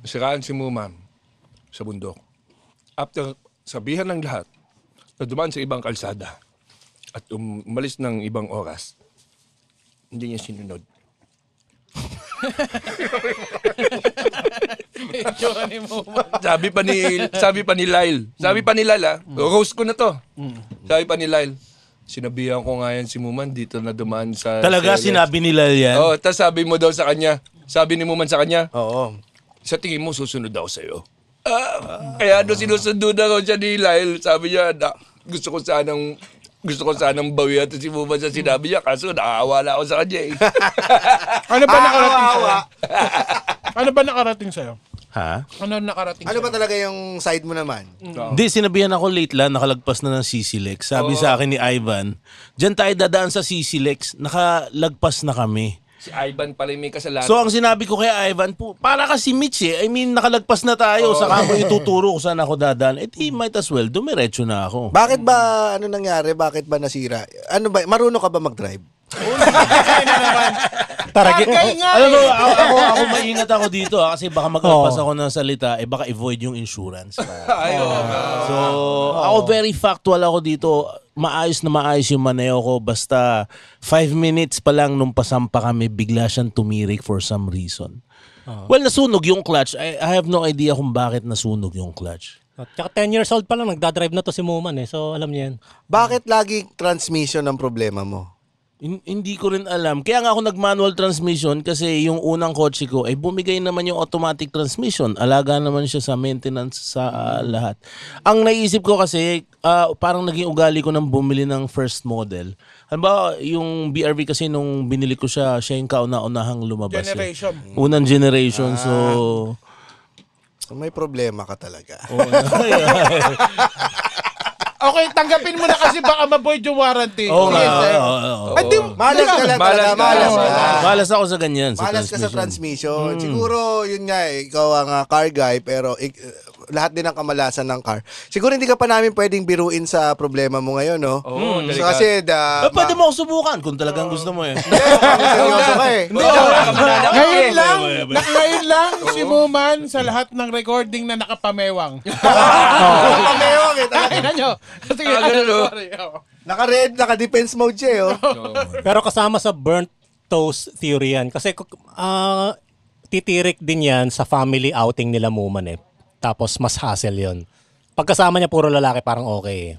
Nasiraan si Muman sa bundok. After sabihan ng lahat na dumaan sa ibang kalsada at umalis ng ibang oras, hindi niya sinunod. Sabi pa ni Lyle. Roast ko na to. Sabi pa ni Lyle, sinabihan ko nga yan si Muman dito na dumaan sa... Talaga sinabi ni Lyle yan? Oo, tapos sabi mo daw sa kanya, sabi ni Muman sa kanya, Oo. sa tingin mo susunod ako sa'yo. Kaya sinusundo na raw siya ni Lyle. Sabi niya, gusto ko sanang bawian si Muman sa sinabi niya, kaso naawala ako sa kanya eh. Ano ba nakarating sa'yo? Ano ba nakarating sa'yo? Ha? Ano nakarating Ano sa'yo? ba talaga yung side mo naman? Hindi, sinabihan ako late lang, nakalagpas na ng CC-Lex. Sabi sa akin ni Ivan, dyan tayo dadaan sa CC-Lex, nakalagpas na kami. Si Ivan pala yung may kasalanan. So ang sinabi ko kay Ivan, para kasi Mitch eh. I mean, nakalagpas na tayo. Saka mo ituturo kung saan ako dadaan. Eh di, might as well, dumiretso na ako. Bakit ba, ano nangyari? Bakit ba nasira? Ano ba, marunong ka ba mag-drive? Alam mo, ako maingat ako dito kasi baka magkalpas ako ng salita, baka i-void yung insurance. So, ako very factual ako dito. Maayos na maayos yung maneho ko. Basta 5 minutes pa lang nung pasampa kami, bigla siyang tumirik for some reason. Well, nasunog yung clutch. I have no idea kung bakit nasunog yung clutch. At saka 10 years old pa lang, nagdadrive na to si Muman eh. So, alam niya yan. Bakit lagi transmission ang problema mo? Hindi ko rin alam. Kaya nga ako nag-manual transmission kasi yung unang kotse ko ay bumigay naman yung automatic transmission. Alaga naman siya sa maintenance sa lahat. Ang naisip ko kasi parang naging ugali ko nang bumili ng first model. Halimbawa, yung BRV kasi nung binili ko siya yung kauna-unahang lumabas. Generation. Unang generation. So may problema ka talaga. Okay, tanggapin mo na kasi baka ma-void yung warranty. Oo nga. Malas ka lang talaga. Malas ako sa ganyan. Malas ka sa transmission. Siguro, yun nga eh, ikaw ang car guy, pero lahat din ng kamalasan ng car. Siguro hindi ka pa namin pwedeng biruin sa problema mo ngayon, no? So, kasi, pwede mo ako subukan kung talagang gusto mo eh. seryoso ka eh. Ngayon lang si Muman sa lahat ng recording na nakapamewang. Pamewang eh. Tingnan nyo. Sige, sorry. Naka-red, naka-defense mode siya eh. Oh. Pero kasama sa burnt toast theory yan. Kasi titirik din yan sa family outing nila Muman eh. Tapos mas hassle yun. Pagkasama niya puro lalaki parang okay eh.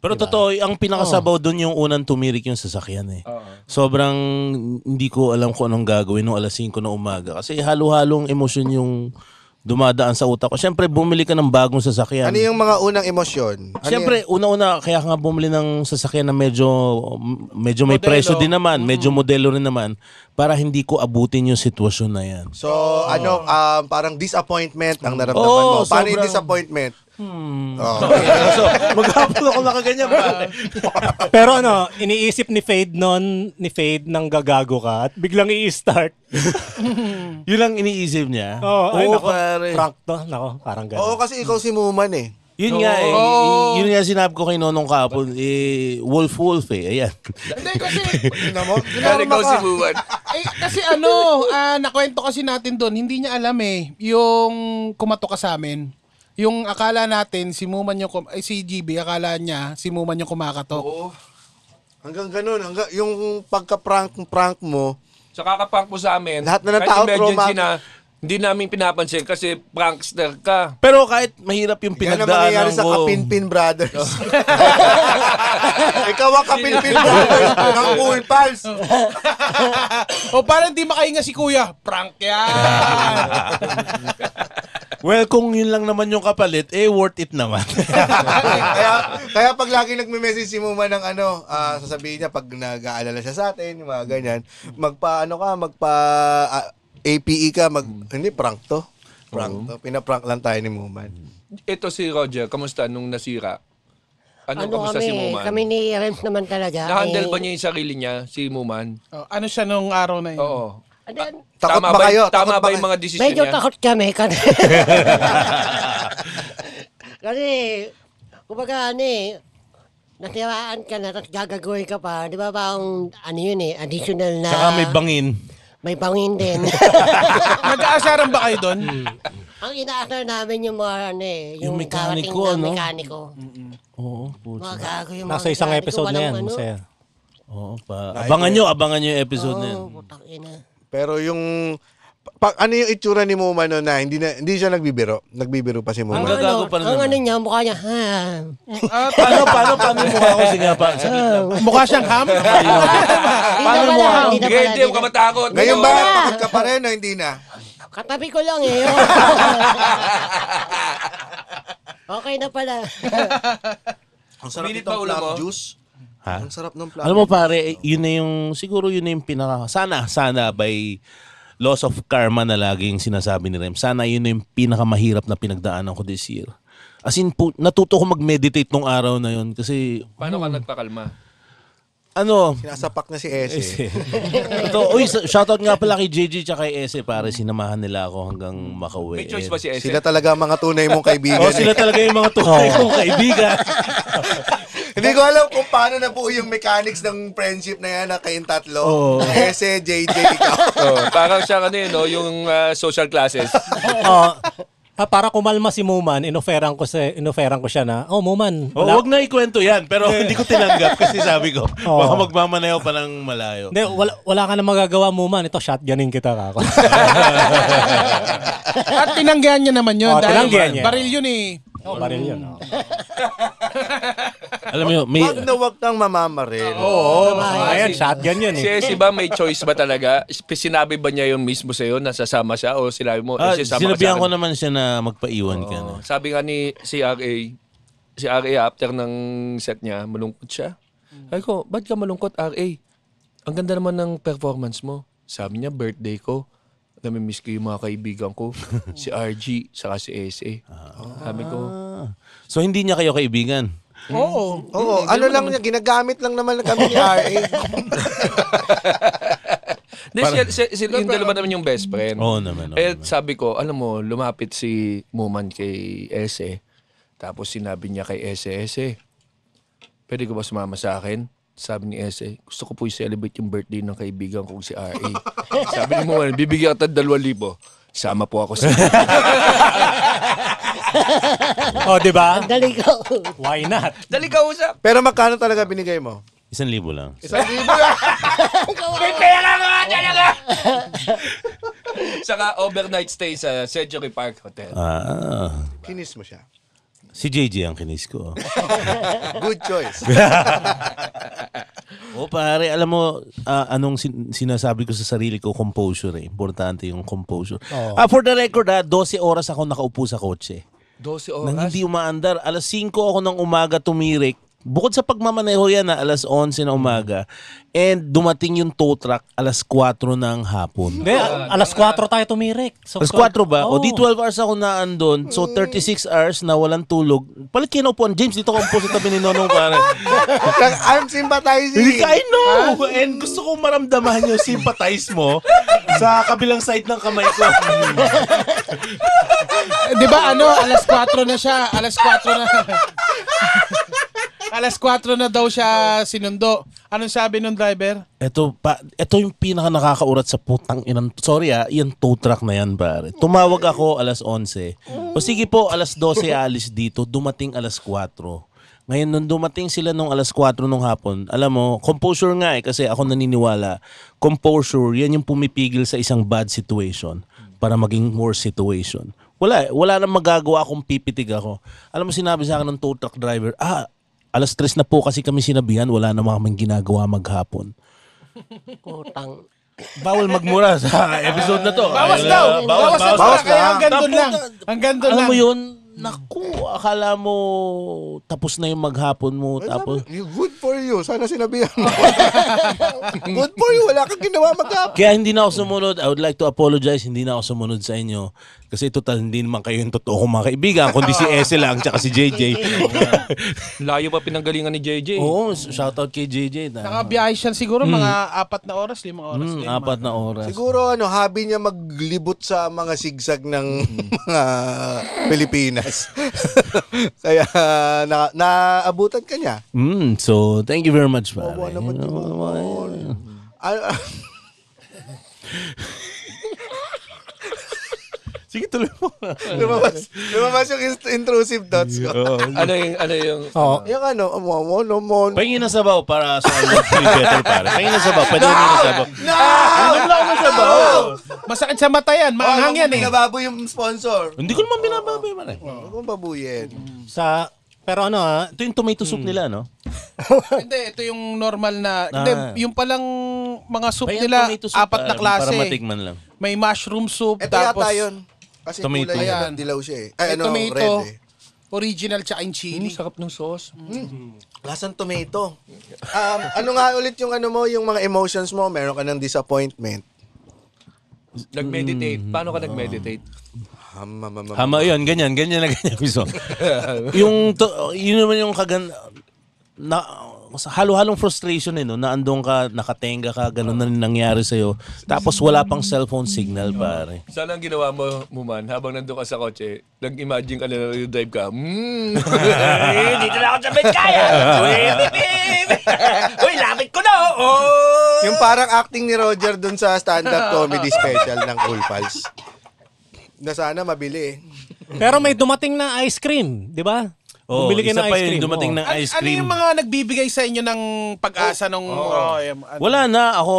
Pero totoo, ang pinakasabaw doon yung unang tumirik yung sasakyan eh. Sobrang hindi ko alam kung anong gagawin nung alas 5 na umaga. Kasi halo-halong emosyon yung dumadaan sa utak ko. Siyempre, bumili ka ng bagong sasakyan. Ano yung mga unang emosyon? Siyempre, una-una, kaya nga bumili ng sasakyan na medyo may presyo din naman, medyo modelo rin naman, para hindi ko abutin yung sitwasyon na yan. So, parang disappointment ang naramdaman mo. Paano yung disappointment? So, maghapon ako nakaganyan. Pero iniisip ni Fade nang gagago ka at biglang i-start. Yun lang iniisip niya. Pare. Prank to. Nako, parang gano'n. Oo, kasi ikaw si Muman eh. Yun nga eh. Yun nga sinabi ko kay Nonong kapon. Wolf eh. Ayan. Hindi kasi, Ikaw si Muman. kasi nakwento kasi natin doon, hindi niya alam eh, yung kumato ka sa amin. Yung akala natin, si GB, akala niya, si Muman yung kumakatok. Oo. Hanggang ganun. Yung pagka-prank mo, Sa kakaprank mo sa amin, lahat na ng kahit tao emergency na, hindi namin pinapansin kasi prankster ka. Pero kahit mahirap yung yan ang mangyayari pinagdaanan sa ko. Kapinpin Brothers. Ikaw ang Kapinpin Brothers ng Cool Pals. O parang di makahinga si Kuya, prank yan. Well, kung yun lang naman yung kapalit, worth it naman. kaya pag lagi nagme-message si Muma ng sasabihin niya pag nag-aalala siya sa atin, yung mga ganyan, APE ka, hindi, prank to. Pinaprank lang tayo ni Muman. Ito si Roger, kamusta nung nasira? Kamusta si Muman? Kami ni Renz naman talaga. Na-handle ba niya yung sarili niya, si Muman? Ano siya nung araw na yun? Oo. Takot ba kayo? Tama ba yung mga desisyon Medyo niya? takot kami. Kasi, kumbaga nasiraan ka na, tapos gagagawin ka pa. Di ba ba ang, additional na... Saka may bangin. may bangin din. Nag-aasaran ba kayo doon? Ang inaasar namin yung mga ano eh, Yung mekaniko, karating na no? mekaniko. Oo, puso. Mga gago yung Nasa mga isang mekaniko, episode na walang yan, ano. masaya. Oo, abangan nyo yung episode na yan. Oo, putang ina. Pero yung ano yung itsura ni Muman no, na hindi siya nagbibiro. Nagbibiro pa si Ang Muman. gagago pa rin Ang naman. ano niya, mukha niya, ha? Paano yung mukha ko? Sige pa. Mukha siyang ham? Paano mo pala, ako? hindi na Hindi, pala. hindi ka matakot. Ngayon ba, Wala. takot ka pa rin o hindi na? Katabi ko lang eh. Okay na pala. Ang sarap Minute nitong pa ulo plum mo? juice. Ha? Ang sarap ng plum. Alam mo pare, yun na yung, siguro yun na yung pinaka, sana by laws of karma na laging sinasabi ni Rem, sana yun na yung pinakamahirap na pinagdaanan ko this year. As in, natuto ko mag-meditate nung araw na yun kasi, Paano ka nagpakalma? ano, Sinasapak na si Ese. shoutout nga pala kay JJ tsaka kay Ese, pare, sinamahan nila ako hanggang makauwi. May choice ba si Ese? Sila talaga ang mga tunay mong kaibigan. Oh, sila talaga yung mga tunay kong kaibigan. Hindi ko alam kung paano na po yung mechanics ng friendship na yan na kayong tatlo. Ese, JJ, ikaw. Oh, parang siya ano yun, no? Yung social classes. Para kumalma si Muman, inoferan ko siya na, Muman, Wag na ikwento yan, pero hindi ko tinanggap kasi sabi ko, baka magmamaneho pa ng malayo. Hindi, wala ka na magagawa, Muman. Ito, shotgunin kita kako. At tinanggihan niya naman yun. Oh, dahil tinanggihan niya. baril yun eh. Baril yun. Alam mo yun, may... Wag na wag kang mamamaril. Ayan, shotgun yun Si eh. Ese ba may choice ba talaga? Sinabi ba niya yung mismo sa'yo, nasasama siya? O sinabi mo, Ese, sama ka sa sinabihan ko akin? naman siya na magpaiwan ka na. Sabi nga ni si RA after ng set niya, malungkot siya. Sabi ko, ba't ka malungkot, RA? Ang ganda naman ng performance mo. Sabi niya, birthday ko. Namimiss ko yung mga kaibigan ko. Si RG, saka si SA. Sabi ko, So hindi niya kayo kaibigan? Oo. Oo, ano lang niya, ginagamit lang naman kami ni RA. yung dalawa naman yung best friend. Oo naman. Sabi ko, alam mo, lumapit si Muman kay Ese. Tapos sinabi niya kay Ese, pwede ko ba sumama sa akin? Sabi ni Ese, gusto ko po i-celebrate yung birthday ng kaibigan kong si RA. Sabi ni Muman, bibigyan kita 2,000. Sama po ako sa Di ba? Dali ko. Why not? Dali ka usap. Pero magkano talaga binigay mo? 1,000 lang. 1,000 lang. Saka overnight stay sa Century Park Hotel. Kinis mo siya. Si JJ ang kinis ko. Good choice. Pare, alam mo, anong sinasabi ko sa sarili ko, composure eh. Importante yung composure. For the record, 12 oras ako nakaupo sa kotse. 12 Nang oras. hindi umaandar. Alas 5 ako ng umaga tumirik. Bukod sa pagmamaneho yan na alas 11 na umaga. And dumating yung tow truck alas 4 ng hapon. Hindi, alas 4 tayo tumirik. So, Alas 4 ba? O Oo. di 12 hours ako na andon. So 36 hours na walang tulog. Palit kayo na upuan. James, dito ko upo sa tabi ni Nonong pare. I'm sympathizing. Hindi ka, I know. And gusto kong maramdaman yung sympathize mo sa kabilang side ng kamay ko. Di ba alas 4 na siya. Alas 4 na. Alas 4 na daw siya sinundo. Anong sabi nung driver? Ito yung pinaka nakakaurat sa putang inang. Sorry yung tow truck na yan, pare. Tumawag ako alas 11. O sige po, alas 12 alis dito. Dumating alas 4. Ngayon, nung dumating sila nung alas 4 nung hapon, alam mo, composure nga kasi ako naniniwala. Composure, yan yung pumipigil sa isang bad situation para maging worse situation. Wala nang magagawa kung pipitig ako. Alam mo, sinabi sa akin ng tow truck driver, alas 3 na po kasi kami sinabihan, wala naman kaming ginagawa maghapon. Putang. Bawal magmura sa episode na to. Bawas daw. Bawas bawas Kaya lang. hanggang doon lang. Hanggang doon Alam lang. mo yun, naku, akala mo tapos na yung maghapon mo. Tapos, Good for you. Sana sinabihan mo. Good for you. Wala kang ginawa mag-up. kaya hindi na ako sumunod. I would like to apologize. Hindi na ako sumunod sa inyo. Kasi total, hindi naman kayo yung totoo kong mga kaibigan. Kundi si Ese lang, tsaka si JJ. Layo pa pinanggalingan ni JJ. Oo, shoutout kay JJ. Nakabiyahe siya siguro mga 4 na oras, 5 oras. din. 4 na oras. Siguro hobby niya maglibot sa mga sigsag ng mga Pilipinas. Kaya naabutan ka niya. So, thank you very much, pare. Wawa naman yung mga- Sige, tuloy mo. lumabas yung intrusive thoughts ko. Ano yung... Oo. Yung ano, naman. Pahingin ng sabaw para sa feel better, pare. Pahingin ng sabaw. Pwede humingi ng sabaw. Inom lang ako ng sabaw. Masakit sa mata yan. Maanghang yan eh. Pinababo yung sponsor. Hindi ko naman binababoy man eh. Huwag mong babuyin. Pero ano Ito yung tomato soup nila, no? Hindi, ito yung normal na... Hindi, yung palang mga soup Pahingin nila, tomato soup, apat na para klase. matikman lang. May mushroom soup, Ito tapos... yata yun. Kasi Tomato. kulay Ayan. yan. Dilaw siya eh. May Ay, tomato, red eh. original tsaka yung chili. Sarap ng sauce. Lasang tomato. Ano nga ulit yung ano mo, yung mga emotions mo, meron ka ng disappointment. Nag-meditate. Paano ka nag-meditate? Hama yun, ganyan na ganyan. Gusto. Yun naman yung halo-halong frustration no, na andong ka, nakatenga ka, ganun na nangyari sa'yo. Tapos wala pang cellphone signal, pare. Sana ang ginawa mo man, habang nandun ka sa kotse, nag-imagine ka na drive ka, dito na ako sa Betkaya! Uy, lapit ko na! Oh! Yung parang acting ni Roger dun sa stand-up comedy special ng Cool Pals. Na sana mabili eh. Pero may dumating na ice cream, di ba? Oh, Bumili kayo isa ng pa ice yung cream. dumating Oo. ng ice Ano cream. yung mga nagbibigay sa inyo ng pag-asa nung... Wala na ako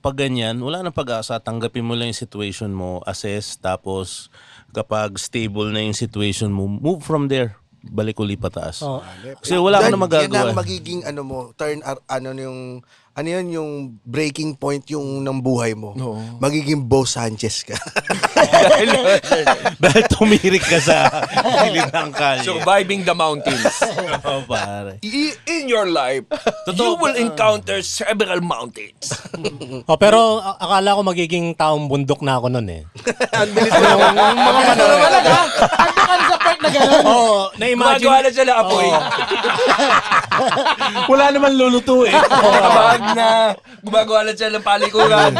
pag ganyan, wala na pag-asa. Tanggapin mo lang yung situation mo, assess, tapos kapag stable na yung situation mo, move from there. Balik uli pataas. Oh. Kasi wala ka na Yan magagawa. ang magiging yung breaking point yung ng buhay mo. Magiging Bo Sanchez ka. Dahil tumirik ka sa gilid ng kalye. Surviving the mountains. Oh, pare. In your life, you will encounter several mountains. Oh, pero akala ko magiging taong bundok na ako nun eh. Ang bilis mo. Talaga? Ando ka sa part na gano'n? Oo, na-imagine. Gumagawa na siya na apoy. Wala naman lulutuin. Kabahag na. Gumagawa na siya ng palikuran.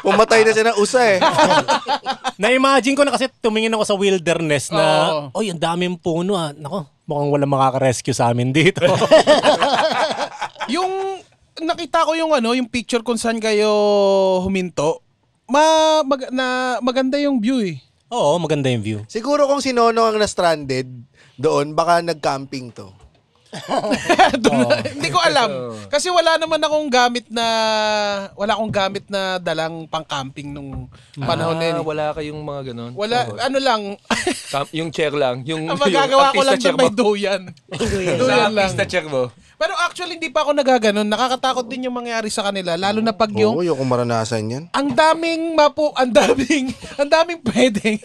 Pumatay na siya ng usa eh. Na-imagine ko na kasi tumingin ako sa wilderness na, Oo. oy, ang daming puno ah. Nako, mukhang walang makaka-rescue sa amin dito. Yung nakita ko yung yung picture kung saan kayo huminto. Maganda yung view eh. Oo, maganda yung view. Siguro kung si Nono ang na-stranded doon, baka nag-camping to. Hindi ko alam. Kasi wala akong gamit na dalang pang-camping nung panahon na yun. Wala kayong mga ganon. Wala, ano lang. Yung chair lang. Yung Ang magagawa ko lang artista chair doon may mo. duyan. Duyan lang. Artista chair mo. Pero actually, hindi pa ako nagaganon. Nakakatakot din yung mangyari sa kanila. Lalo na pag yung Oo, yung kung maranasan yan. ang daming pwedeng.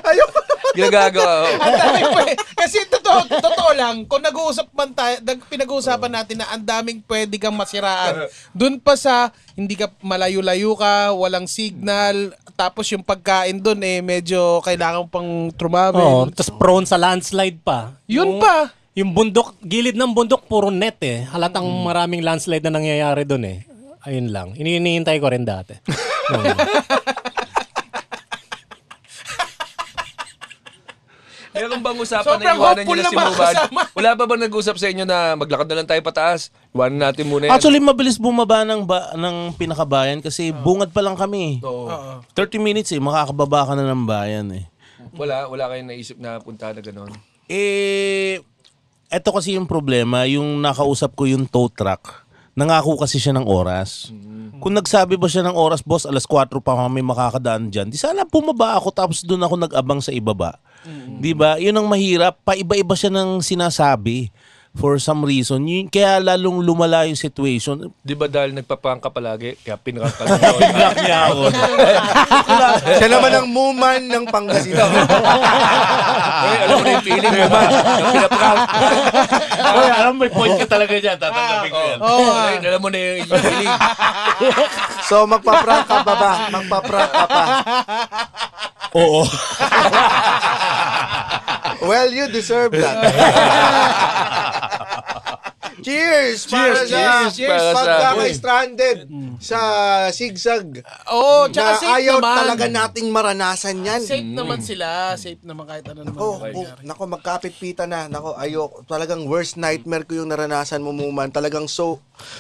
Ayoko naman. Ginagagawa. Ang daming pwede. Kasi totoo lang, kung pinag-uusapan natin na ang daming pwede kang masiraan. Doon pa sa, hindi ka malayo-layo ka, walang signal, tapos yung pagkain doon medyo kailangan pang Oo, trumabel. tapos prone sa landslide pa. Yun pa. Yung bundok, gilid ng bundok, puro net eh. Halatang maraming landslide na nangyayari doon eh. Ayun lang. Iniintay ko rin dati. Meron bang usapan na Sobrang iwanan nyo hopeful na si naman Muban? kasama. Wala pa bang nag-usap sa inyo na maglakad na lang tayo pataas? Iwanan natin muna yan. Actually, mabilis bumaba ng pinakabayan kasi bungad pa lang kami. Oo. 30 minutes makakababa ka na ng bayan eh. Wala kayong naisip na punta na gano'n. Eto kasi yung problema, yung nakausap ko yung tow truck, nangako kasi siya ng oras. Kung nagsabi ba siya ng oras, boss, alas 4 pa kami makakadaan dyan, di sana bumaba ako tapos doon ako nag-abang sa ibaba. Di ba? Yun ang mahirap. Paiba-iba siya ng sinasabi for some reason. Kaya lalong lumala yung situation. Di ba dahil nagpaprank ka palagi, kaya pinrank ka lang. Black niya ako. Siya naman ang muman ng Pangasinan. Uy, alam mo na yung feeling mo man. Yung pinaprank. Oy, alam mo, may point ka talaga dyan. Tatanggapin ko yan. Ay, alam mo na yung feeling. So, magpa-prank ka pa ba? Magpa-prank ka pa. Oo. Well, you deserve that. Cheers! Cheers para sa- Pagka kay stranded sa zigzag. Oo, Na tsaka safe ayaw naman. talaga nating maranasan yan. Safe naman sila. Safe naman kahit ano naman. Nako, magkapit-pita na. Nako, ayoko. Talagang worst nightmare ko yung naranasan mo, Muman. Talagang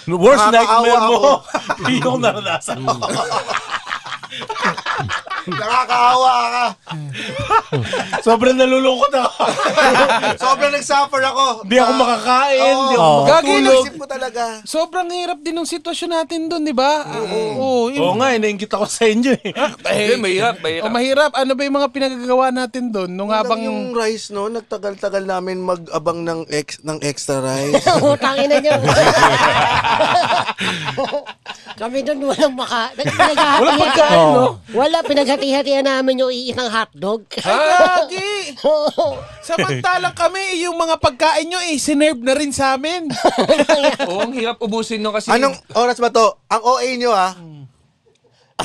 Worst Nakakaawa nightmare mo. ako. Yung naranasan mo. Nakakaawa ka. Sobrang nalulungkot ako. Sobrang nag-suffer ako. Hindi ako makakain, hindi ako Oo. Gagi, makatulog. nagsip ko talaga. Sobrang hirap din ng sitwasyon natin doon, di ba? Oo. Oo nga, naingit ako sa inyo eh. Mahirap. Mahirap. Ano ba yung mga pinagagawa natin doon nung habang Yung rice, no? Nagtagal-tagal namin mag-abang ng extra rice. Utangin na niyo. Kami doon walang Walang pagkain, no? Wala, pinaghati-hatihan namin yung iisang hotdog. Gagi! Samantalang kami, yung mga pagkain nyo, sinerve na rin sa amin. Oo, ang hirap ubusin no kasi. Anong oras ba to? Ang OA nyo, ha? 5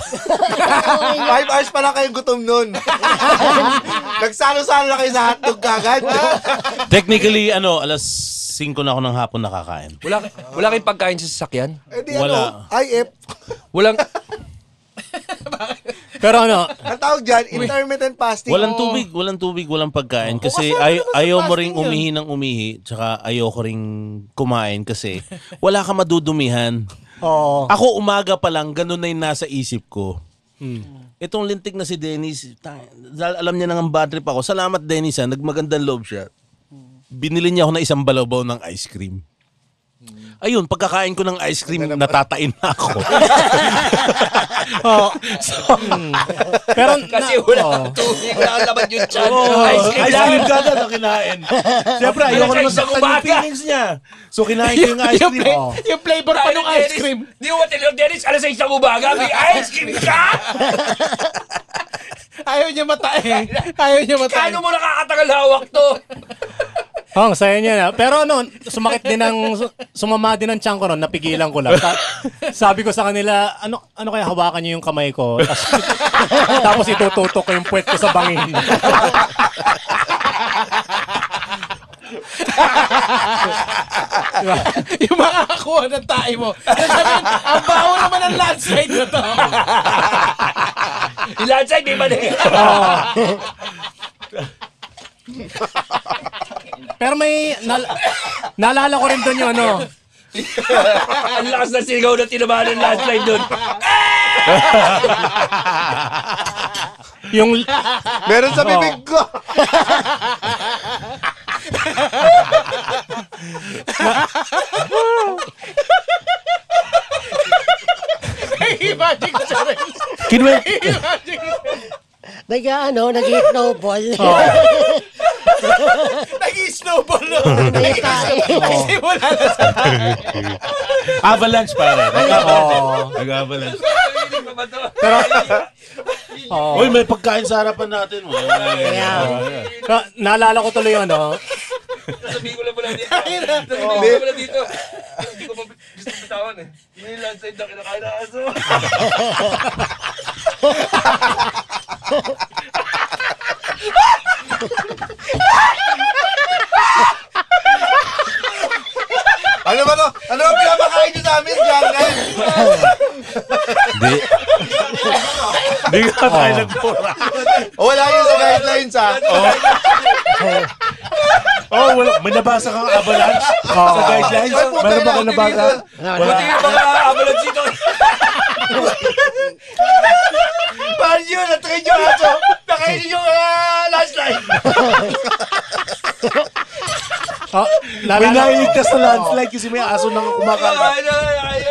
hours pa lang kayong gutom nun. Nagsalo-salo na kayo sa hotdog kagad. Technically, alas 5 na ako ng hapon nakakain. Wala kayong pagkain sa sasakyan? Eh di Wala. IF. Walang Pero ano, Ang tawag dyan, intermittent fasting. Walang tubig, walang pagkain. Kasi ayaw mo ring umihi ng umihi, tsaka ayaw ko ring kumain kasi wala ka madudumihan. oo. Ako umaga pa lang, ganun na yung nasa isip ko. Itong lintik na si Dennis, alam niya nang bad trip ako. Salamat Dennis ha, nagmagandang loob siya. Binili niya ako ng isang balabaw ng ice cream. Ayun, pagkakain ko ng ice cream, natatain na ako. Pero kasi wala tubig, wala laman yung chan. Ice cream gagad ang kinain. Siyempre, ayoko naman Isang saktan yung umaga. feelings niya. So, kinain ko yung ice cream. Yung flavor pa ng ice cream. Di mo tinilog, Dennis, alas 6 ng umaga, may ice cream ka? Ayaw niya matay. Ayaw niya matay. Kano mo nakakatagal hawak to? ang saya niya na. Pero ano, sumama din ang tiyan ko noon, napigilan ko lang. Sabi ko sa kanila, ano kaya hawakan niyo yung kamay ko? Tapos itututok ko yung puwet ko sa bangin. Yung makakakuha ng tae mo. Sabihin, ang baho naman ang landslide na to. Ilansay, di ba na Pero may, naalala ko rin doon yung ano, Ang lakas na sigaw na tinamaan ng landslide doon. yung, Meron sa bibig ko. Imagine ko siya rin. Imagine ko. Nag-snowball. Nag-snowball na. Tae. Kasi wala na sa Avalanche pare. Nag-avalanche. Uy, may pagkain sa harapan natin. naalala ko tuloy yung ano, Sabihin ko lang pala dito. Sabihin ko pala dito. Hindi ko pa gusto bitawan eh. Yun yung landslide na kinakain na aso. Ano ba to? Ano ba pinapakain nyo sa amin? Jangan. Hindi ka tayo nagpura. O wala yun sa guidelines, ha? Wala. May nabasa kang avalanche sa guidelines? Meron ba kang nabasa? Buti yung mga avalanche dito. Paano yun? Natrain yung aso. Nakainin yung landslide. May nailigtas na landslide kasi may aso nang kumakain. Ay,